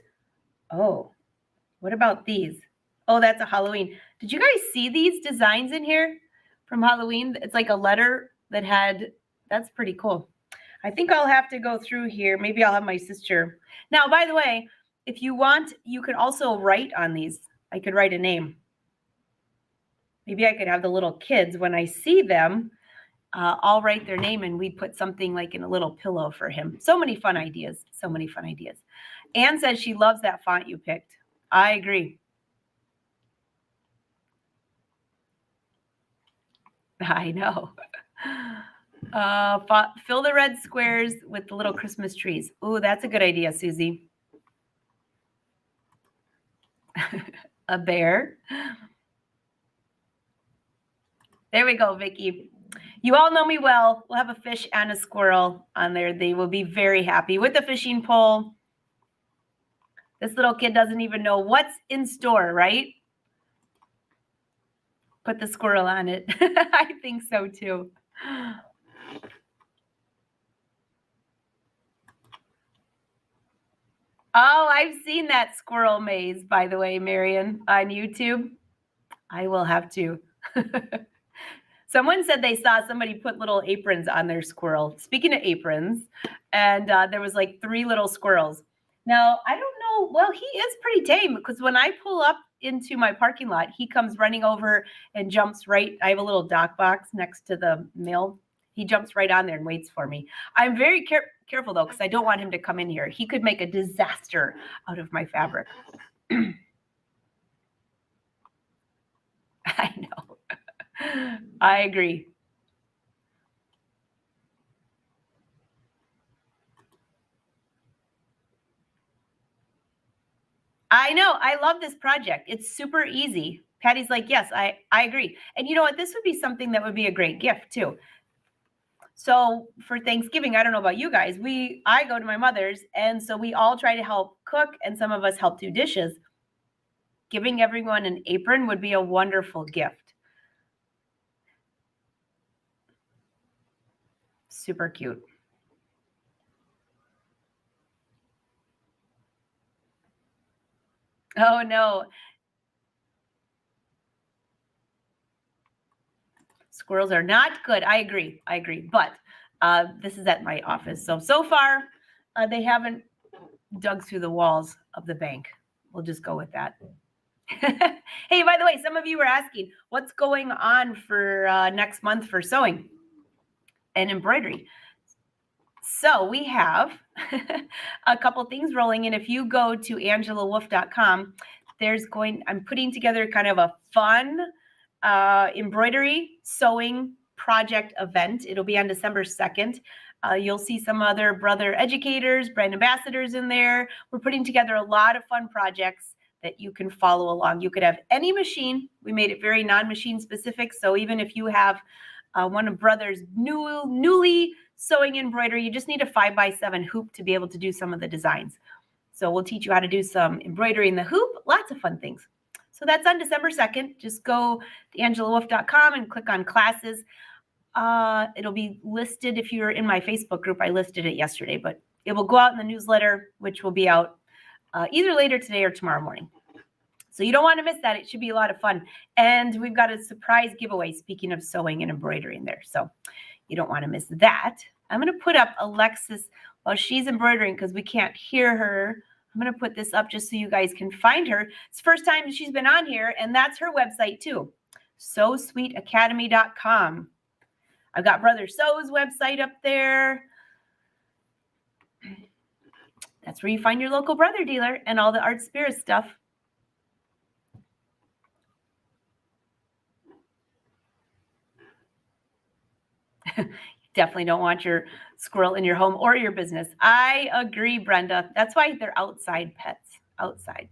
oh, what about these? Oh, that's a Halloween. Did you guys see these designs in here from Halloween? It's like a letter that had, that's pretty cool. I think I'll have to go through here. Maybe I'll have my sister. Now, by the way, if you want, you could also write on these. I could write a name. Maybe I could have the little kids, when I see them, I'll write their name and we put something like in a little pillow for him. So many fun ideas. So many fun ideas. Anne says she loves that font you picked. I agree. I know. Fill the red squares with the little Christmas trees. Ooh, that's a good idea, Susie. A bear. There we go, Vicki. You all know me well. We'll have a fish and a squirrel on there. They will be very happy with the fishing pole. This little kid doesn't even know what's in store, right? Put the squirrel on it. I think so too. Oh, I've seen that squirrel maze, by the way, Marion, on YouTube. I will have to. Someone said they saw somebody put little aprons on their squirrel. Speaking of aprons, and there was like 3 little squirrels. Now, I don't know. Well, he is pretty tame because when I pull up into my parking lot, he comes running over and jumps right. I have a little dock box next to the mail. He jumps right on there and waits for me. I'm very careful, though, because I don't want him to come in here. He could make a disaster out of my fabric. I know. I agree. I know. I love this project. It's super easy. Patty's like, yes, I agree. And you know what? This would be something that would be a great gift, too. So for Thanksgiving, I don't know about you guys, I go to my mother's, and so we all try to help cook, and some of us help do dishes. Giving everyone an apron would be a wonderful gift. Super cute. Oh, no. Squirrels are not good. I agree. But this is at my office. So far, they haven't dug through the walls of the bank. We'll just go with that. Hey, by the way, some of you were asking what's going on for next month for sewing and embroidery. So we have a couple things rolling in. If you go to angelawolf.com, I'm putting together kind of a fun embroidery sewing project event. It'll be on December 2nd. You'll see some other brother educators, brand ambassadors in there. We're putting together a lot of fun projects that you can follow along. You could have any machine. We made it very non-machine specific. So even if you have one of brother's newly sewing embroidery, you just need a 5x7 hoop to be able to do some of the designs. So we'll teach you how to do some embroidery in the hoop, lots of fun things. So that's on December 2nd. Just go to angelawolf.com and click on classes. It'll be listed if you're in my Facebook group. I listed it yesterday, but it will go out in the newsletter, which will be out either later today or tomorrow morning. So you don't want to miss that. It should be a lot of fun. And we've got a surprise giveaway, speaking of sewing and embroidery in there. So you don't want to miss that. I'm going to put up Alexis while she's embroidering because we can't hear her. I'm going to put this up just so you guys can find her. It's the first time she's been on here, and that's her website too, sewsweetacademy.com. I've got Brother Sew's website up there. That's where you find your local brother dealer and all the Artspira stuff. Definitely don't want your squirrel in your home or your business. I agree, Brenda. That's why they're outside pets, outside.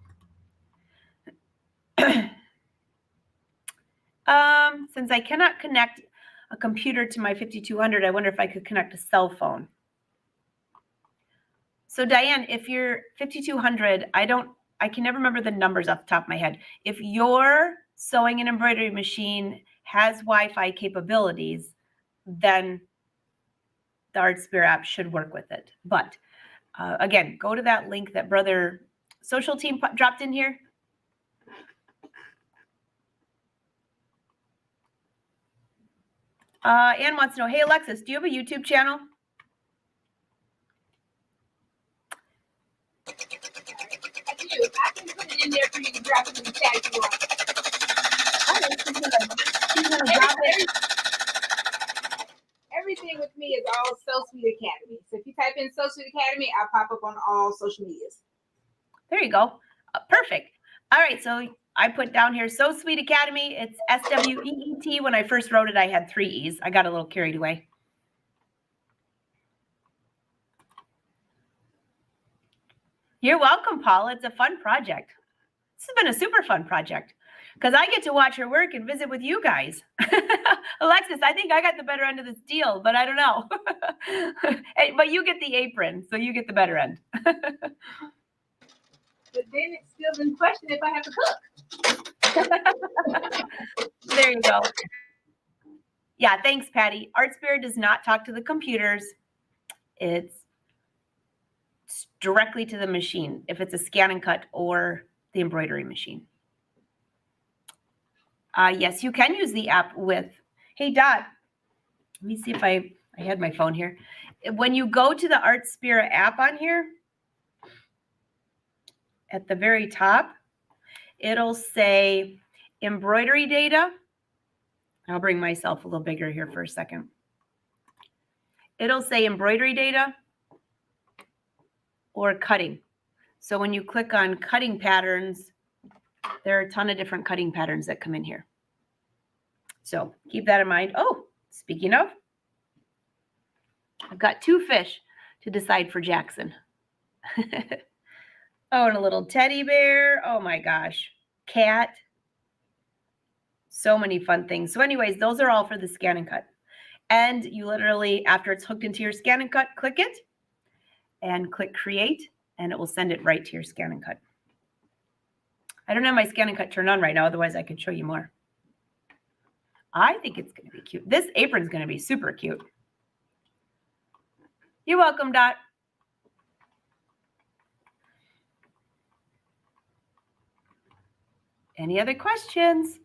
Since I cannot connect a computer to my 5200, I wonder if I could connect a cell phone. So Diane, if you're 5200, I can never remember the numbers off the top of my head. If your sewing and embroidery machine has Wi-Fi capabilities, then the Artspira app should work with it. But again, go to that link that Brother Social Team dropped in here. Ann wants to know, hey, Alexis, do you have a YouTube channel? I do. I can put it in there for you to drop it in the chat if you want. She's gonna drop it. Everything with me is all Sew Sweet Academy. So if you type in Sew Sweet Academy, I'll pop up on all social medias. There you go. Perfect. All right. So I put down here Sew Sweet Academy. It's SWEET. When I first wrote it, I had 3 E's. I got a little carried away. You're welcome, Paula. It's a fun project. This has been a super fun project because I get to watch her work and visit with you guys. Alexis, I think I got the better end of this deal, but I don't know. Hey, but you get the apron, so you get the better end. But then it's still in question if I have to cook. There you go. Yeah, thanks, Patty. Artspira does not talk to the computers. It's directly to the machine, if it's a scan and cut or the embroidery machine. Yes, you can use the app with, hey, Dot, let me see if I had my phone here. When you go to the Artspira app on here, at the very top, it'll say embroidery data. I'll bring myself a little bigger here for a second. It'll say embroidery data or cutting. So when you click on cutting patterns, there are a ton of different cutting patterns that come in here. So keep that in mind. Oh, speaking of, I've got 2 fish to decide for Jackson. Oh, and a little teddy bear. Oh my gosh. Cat. So many fun things. So anyways, those are all for the scan and cut. And you literally, after it's hooked into your scan and cut, click it and click create, and it will send it right to your scan and cut. I don't have my scan and cut turned on right now. Otherwise, I could show you more. I think it's going to be cute. This apron's going to be super cute. You're welcome, Dot. Any other questions?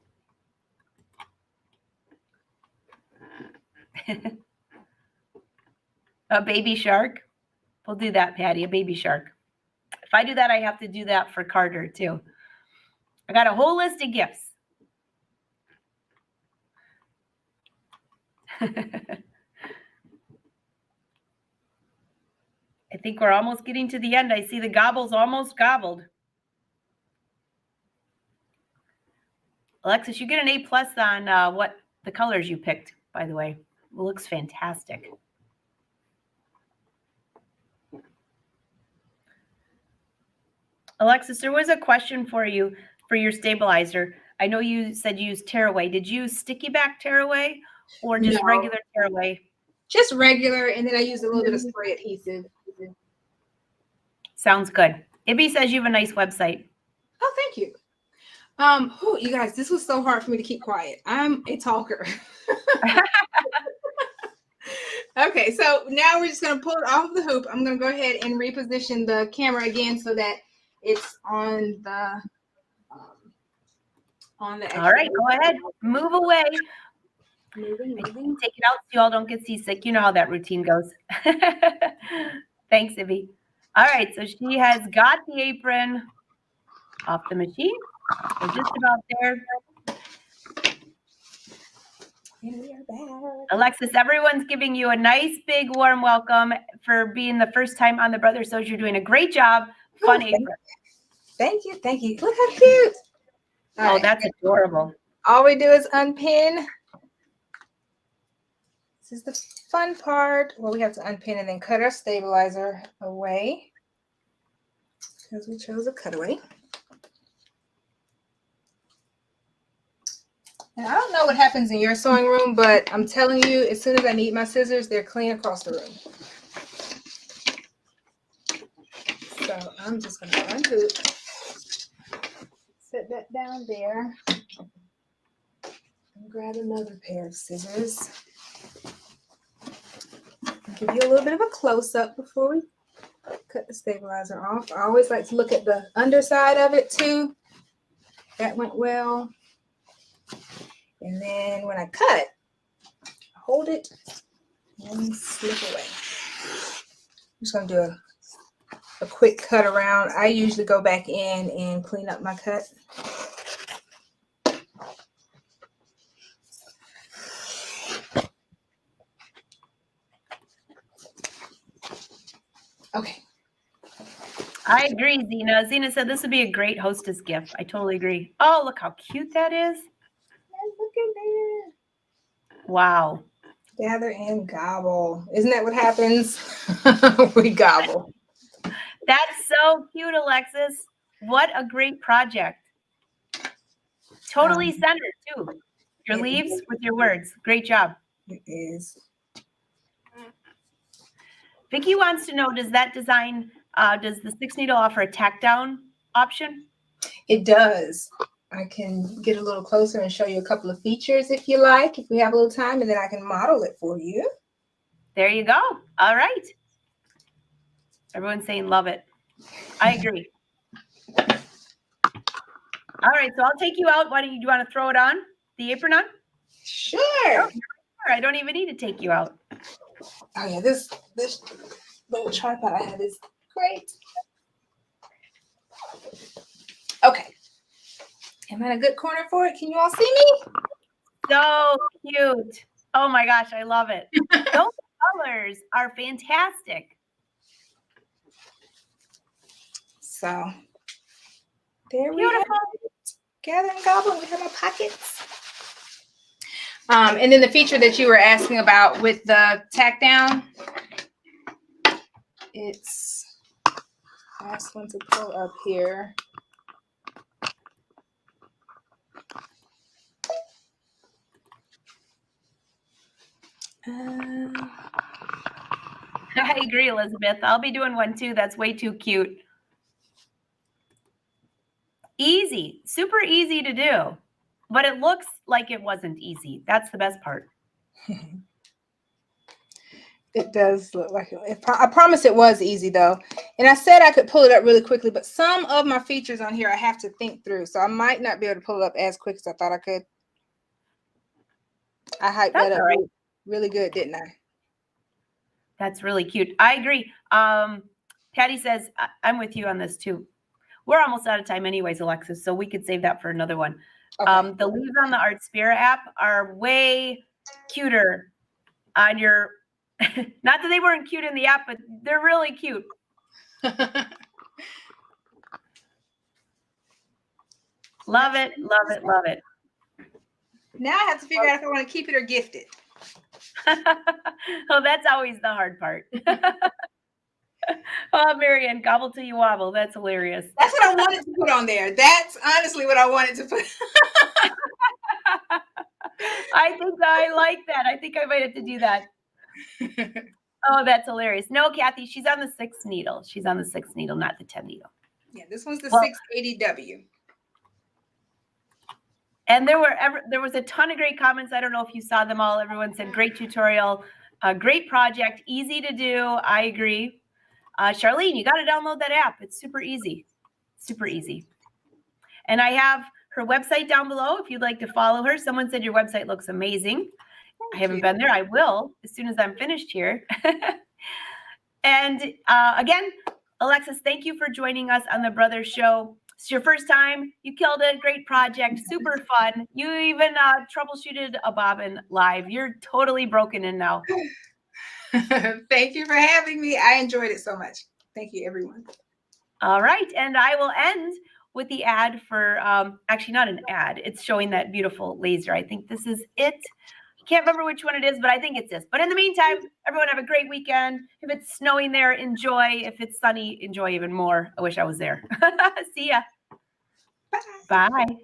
A baby shark. We'll do that, Patty, a baby shark. If I do that, I have to do that for Carter too. I got a whole list of gifts. I think we're almost getting to the end. I see the gobble's almost gobbled. Alexis, you get an A+ on what the colors you picked, by the way. It looks fantastic. Alexis, there was a question for you for your stabilizer. I know you said you used tearaway. Did you use sticky back tearaway or just regular tearaway? Just regular, and then I use a little bit of spray adhesive. Sounds good. Ibby says you have a nice website. Oh, thank you. You guys, this was so hard for me to keep quiet. I'm a talker. Okay, so now we're just going to pull it off the hoop. I'm going to go ahead and reposition the camera again so that it's on the All right, go ahead. Move away. Moving. Take it out so you all don't get seasick. You know how that routine goes. Thanks, Ibby. All right, so she has got the apron off the machine. We're just about there. And we are back. Alexis, everyone's giving you a nice, big, warm welcome for being the first time on the Brother Sews. You're doing a great job. Fun apron. Thank you. Thank you. Look how cute. All right. That's adorable. All we do is unpin. This is the fun part. Well, we have to unpin and then cut our stabilizer away because we chose a cutaway. And I don't know what happens in your sewing room, but I'm telling you, as soon as I need my scissors, they're clean across the room. So I'm just going to undo, set that down there, and grab another pair of scissors. I'll give you a little bit of a close-up before we cut the stabilizer off. I always like to look at the underside of it too. That went well. And then when I cut, hold it and slip away. I'm just going to do a quick cut around. I usually go back in and clean up my cut. Okay. I agree, Zena. Zena said this would be a great hostess gift. I totally agree. Oh, look how cute that is. Look at that. Wow. Gather and gobble. Isn't that what happens? We gobble. That's so cute, Alexis. What a great project. Totally centered, too. Your leaves with your words. Great job. It is. Vicki wants to know, does that design, does the 6 needle offer a tack down option? It does. I can get a little closer and show you a couple of features if you like, if we have a little time, and then I can model it for you. There you go. All right. Everyone's saying love it. I agree. All right, so I'll take you out. Why don't you want to throw it on? The apron on? Sure. Oh, I don't even need to take you out. Oh yeah, this little tripod I have is great. Okay. Am I in a good corner for it? Can you all see me? So cute. Oh my gosh, I love it. Those colors are fantastic. So there we have it. Gather and gobble. We have our pockets. And then the feature that you were asking about with the tack down, it's last one to pull up here. I agree, Elizabeth. I'll be doing one too. That's way too cute. Easy, super easy to do, but it looks like it wasn't easy. That's the best part. It does look like it. I promise it was easy though. And I said I could pull it up really quickly, but some of my features on here I have to think through. So I might not be able to pull it up as quick as I thought I could. I hyped that up really good, didn't I? That's really cute. I agree. Patty says, I'm with you on this too. We're almost out of time anyways, Alexis, so we could save that for another one. Okay. The leaves on the Artspira app are way cuter on your, not that they weren't cute in the app, but they're really cute. Love it, love it, love it. Now I have to figure out if I want to keep it or gift it. Oh, that's always the hard part. Oh, Marianne, gobble till you wobble. That's hilarious. That's what I wanted to put on there. That's honestly what I wanted to put. I think I like that. I think I might have to do that. Oh, that's hilarious. No, Kathy, she's on the 6 needle. She's on the 6 needle, not the 10 needle. Yeah, this one's the 680W. And there was a ton of great comments. I don't know if you saw them all. Everyone said great tutorial, great project, easy to do. I agree. Charlene, you got to download that app. It's super easy. Super easy. And I have her website down below if you'd like to follow her. Someone said your website looks amazing. I haven't been there. I will as soon as I'm finished here. And again, Alexis, thank you for joining us on the Brothers Show. It's your first time. You killed it. Great project. Super fun. You even troubleshooted a bobbin live. You're totally broken in now. Thank you for having me. I enjoyed it so much. Thank you, everyone. All right. And I will end with the ad for, actually not an ad. It's showing that beautiful laser. I think this is it. I can't remember which one it is, but I think it's this. But in the meantime, everyone have a great weekend. If it's snowing there, enjoy. If it's sunny, enjoy even more. I wish I was there. See ya. Bye. Bye.